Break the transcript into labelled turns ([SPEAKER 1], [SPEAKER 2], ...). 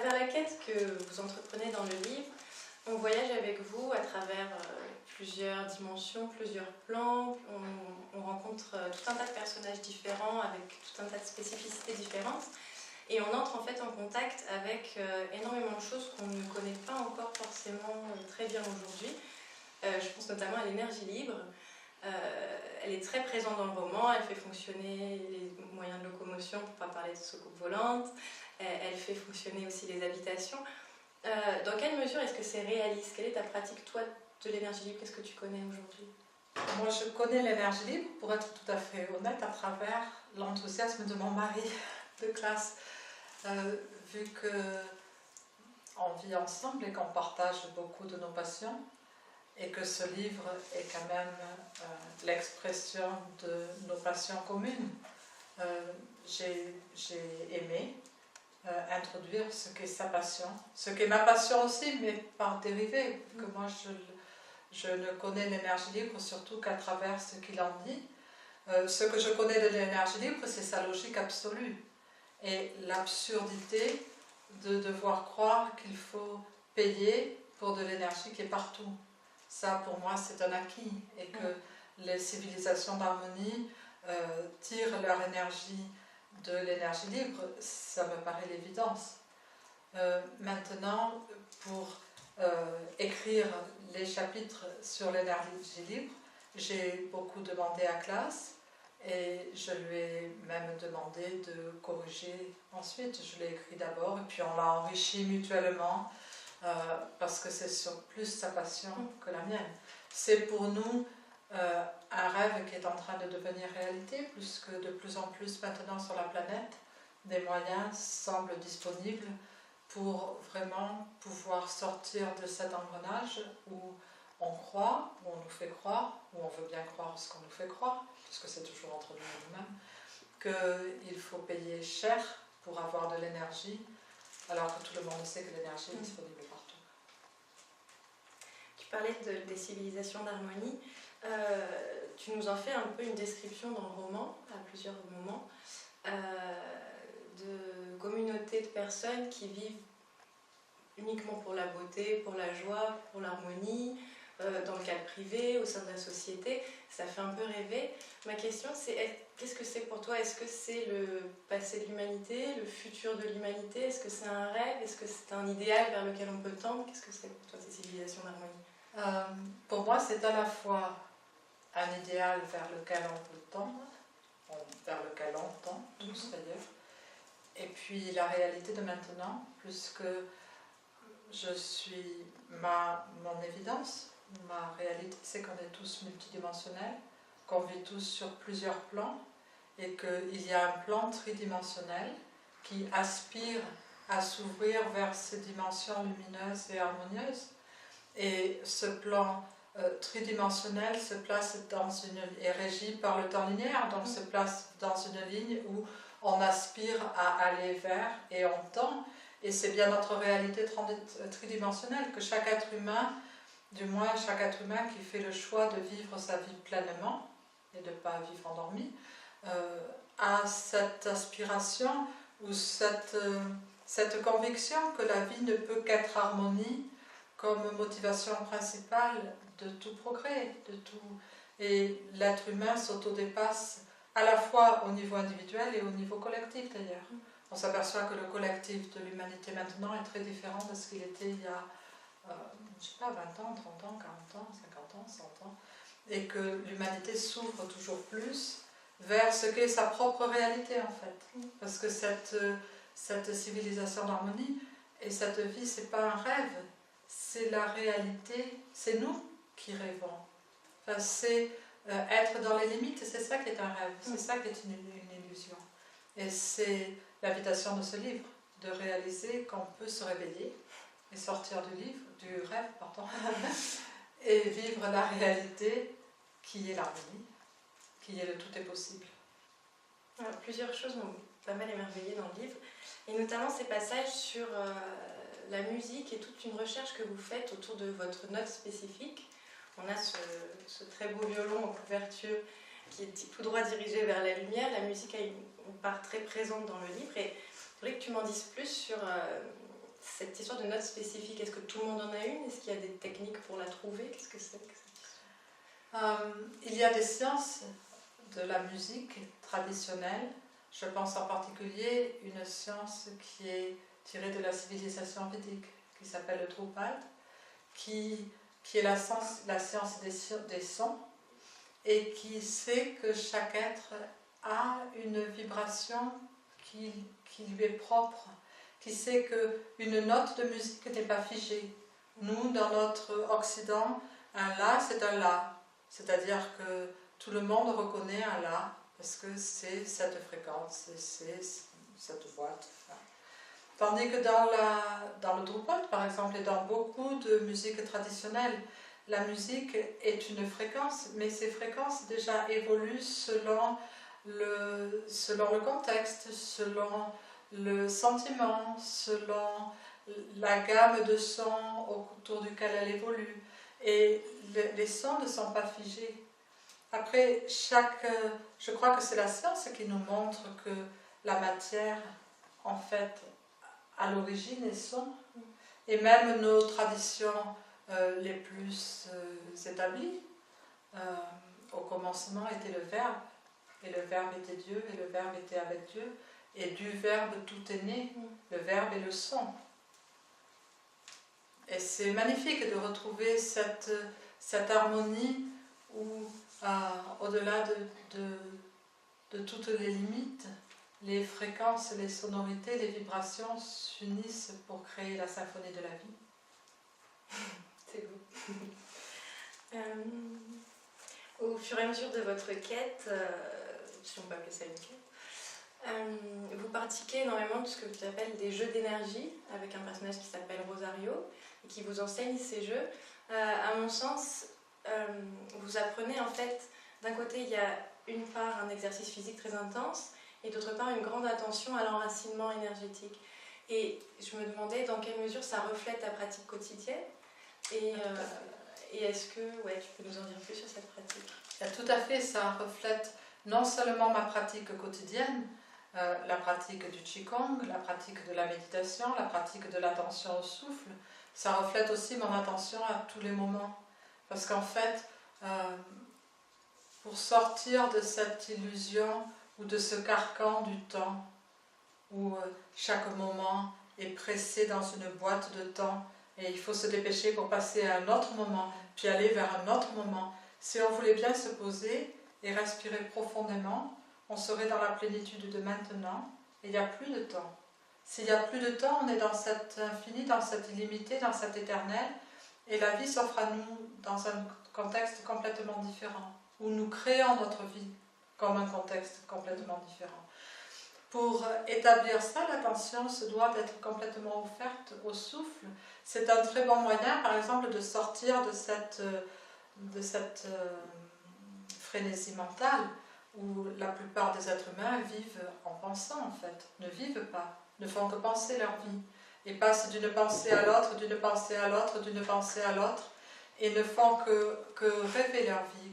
[SPEAKER 1] travers la quête que vous entreprenez dans le livre, on voyage avec vous à travers plusieurs dimensions, plusieurs plans, on rencontre tout un tas de personnages différents avec tout un tas de spécificités différentes et on entre en fait en contact avec énormément de choses qu'on ne connaît pas encore forcément très bien aujourd'hui. Je pense notamment à l'énergie libre. Elle est très présente dans le roman, elle fait fonctionner les moyens de locomotion, pour ne pas parler de soucoupe volante, elle fait fonctionner aussi les habitations. Dans quelle mesure est-ce que c'est réaliste? Quelle est ta pratique, toi, de l'énergie libre? Qu'est-ce que tu connais aujourd'hui?
[SPEAKER 2] Moi, je connais l'énergie libre, pour être tout à fait honnête, à travers l'enthousiasme de mon mari de classe. Vu qu'on vit ensemble et qu'on partage beaucoup de nos passions, et que ce livre est quand même l'expression de nos passions communes, j'ai aimé introduire ce qu'est sa passion, ce qu'est ma passion aussi, mais par dérivé, que moi je ne connais l'énergie libre surtout qu'à travers ce qu'il en dit. Ce que je connais de l'énergie libre, c'est sa logique absolue et l'absurdité de devoir croire qu'il faut payer pour de l'énergie qui est partout. Ça, pour moi, c'est un acquis, et que les civilisations d'harmonie tirent leur énergie de l'énergie libre, ça me paraît l'évidence. Maintenant, pour écrire les chapitres sur l'énergie libre, j'ai beaucoup demandé à Claes, et je lui ai même demandé de corriger ensuite. Je l'ai écrit d'abord, et puis on l'a enrichi mutuellement, parce que c'est plus sa passion que la mienne. C'est pour nous un rêve qui est en train de devenir réalité, puisque de plus en plus maintenant sur la planète, des moyens semblent disponibles pour vraiment pouvoir sortir de cet engrenage où on croit, où on nous fait croire, où on veut bien croire ce qu'on nous fait croire, puisque c'est toujours entre nous et nous-mêmes, qu'il faut payer cher pour avoir de l'énergie, alors que tout le monde sait que l'énergie est disponible partout.
[SPEAKER 1] Tu parlais des civilisations d'harmonie. Tu nous en fais un peu une description dans le roman, à plusieurs moments, de communautés de personnes qui vivent uniquement pour la beauté, pour la joie, pour l'harmonie, dans le cadre privé, au sein de la société. Ça fait un peu rêver. Ma question, c'est qu'est-ce que c'est pour toi? Est-ce que c'est le passé de l'humanité, le futur de l'humanité? Est-ce que c'est un rêve? Est-ce que c'est un idéal vers lequel on peut tendre? Qu'est-ce que c'est pour toi, ces civilisations d'harmonie?
[SPEAKER 2] Pour moi, c'est à la fois un idéal vers lequel on peut tendre, vers lequel on tend, tous d'ailleurs, et puis la réalité de maintenant, puisque je suis mon évidence, ma réalité, c'est qu'on est tous multidimensionnels, qu'on vit tous sur plusieurs plans, et qu'il y a un plan tridimensionnel qui aspire à s'ouvrir vers ces dimensions lumineuses et harmonieuses. Et ce plan tridimensionnel se place est régi par le temps linéaire, donc se place dans une ligne où on aspire à aller vers et on tend. Et c'est bien notre réalité tridimensionnelle que chaque être humain, du moins chaque être humain qui fait le choix de vivre sa vie pleinement et de ne pas vivre endormi, a cette aspiration ou cette conviction que la vie ne peut qu'être harmonie comme motivation principale de tout progrès, de tout. Et l'être humain s'autodépasse à la fois au niveau individuel et au niveau collectif d'ailleurs. On s'aperçoit que le collectif de l'humanité maintenant est très différent de ce qu'il était il y a, je sais pas, 20 ans, 30 ans, 40 ans, 50 ans, 100 ans, et que l'humanité s'ouvre toujours plus vers ce qu'est sa propre réalité en fait. Parce que cette civilisation d'harmonie et cette vie, c'est pas un rêve, c'est la réalité, c'est nous qui rêvons. Enfin, c'est être dans les limites, c'est ça qui est un rêve, c'est ça qui est une illusion. Et c'est l'invitation de ce livre, de réaliser qu'on peut se réveiller et sortir du rêve, et vivre la réalité qui est l'harmonie, qui est le tout est possible.
[SPEAKER 1] Alors, plusieurs choses m'ont pas mal émerveillée dans le livre, et notamment ces passages sur la musique et toute une recherche que vous faites autour de votre note spécifique. On a ce très beau violon en couverture qui est tout droit dirigé vers la lumière. La musique a une part très présente dans le livre, et je voudrais que tu m'en dises plus sur cette histoire de notes spécifiques, est-ce que tout le monde en a une? Est-ce qu'il y a des techniques pour la trouver? Qu'est-ce que c'est que cette histoire?
[SPEAKER 2] Il y a des sciences de la musique traditionnelle. Je pense en particulier une science qui est tirée de la civilisation védique, qui s'appelle le Drupal, qui est la science des sons, et qui sait que chaque être a une vibration qui lui est propre, qui sait qu'une note de musique n'est pas figée. Nous, dans notre Occident, un La, c'est un La. C'est-à-dire que tout le monde reconnaît un La, parce que c'est cette fréquence, c'est cette boîte. Tandis que dans le Drupal, par exemple, et dans beaucoup de musique traditionnelle, la musique est une fréquence, mais ces fréquences déjà évoluent selon le contexte, selon le sentiment, selon la gamme de sons autour duquel elle évolue. Et les sons ne sont pas figés. Après, je crois que c'est la science qui nous montre que la matière, en fait, à l'origine est son. Et même nos traditions les plus établies, au commencement était le Verbe. Et le Verbe était Dieu, et le Verbe était avec Dieu. Et du Verbe tout est né, le Verbe est le son. Et c'est magnifique de retrouver cette harmonie où, au-delà de toutes les limites, les fréquences, les sonorités, les vibrations s'unissent pour créer la symphonie de la vie.
[SPEAKER 1] C'est beau. Au fur et à mesure de votre quête, si on peut appeler ça une quête, vous pratiquez énormément de ce que tu appelles des jeux d'énergie avec un personnage qui s'appelle Rosario et qui vous enseigne ces jeux. À mon sens, vous apprenez en fait, d'un côté il y a une part un exercice physique très intense et d'autre part une grande attention à l'enracinement énergétique. Et je me demandais dans quelle mesure ça reflète ta pratique quotidienne et est-ce que tu peux nous en dire plus sur cette pratique?
[SPEAKER 2] Tout à fait, ça reflète non seulement ma pratique quotidienne, la pratique du Qigong, la pratique de la méditation, la pratique de l'attention au souffle, ça reflète aussi mon attention à tous les moments. Parce qu'en fait, pour sortir de cette illusion ou de ce carcan du temps, où chaque moment est pressé dans une boîte de temps, et il faut se dépêcher pour passer à un autre moment, puis aller vers un autre moment. Si on voulait bien se poser et respirer profondément, on serait dans la plénitude de maintenant, et il n'y a plus de temps. S'il n'y a plus de temps, on est dans cet infini, dans cette illimité, dans cet éternel, et la vie s'offre à nous dans un contexte complètement différent, où nous créons notre vie comme un contexte complètement différent. Pour établir ça, l'attention se doit d'être complètement offerte au souffle. C'est un très bon moyen, par exemple, de sortir de cette frénésie mentale où la plupart des êtres humains vivent en pensant, en fait, ne vivent pas, ne font que penser leur vie, et passent d'une pensée à l'autre, d'une pensée à l'autre, d'une pensée à l'autre, et ne font que rêver leur vie,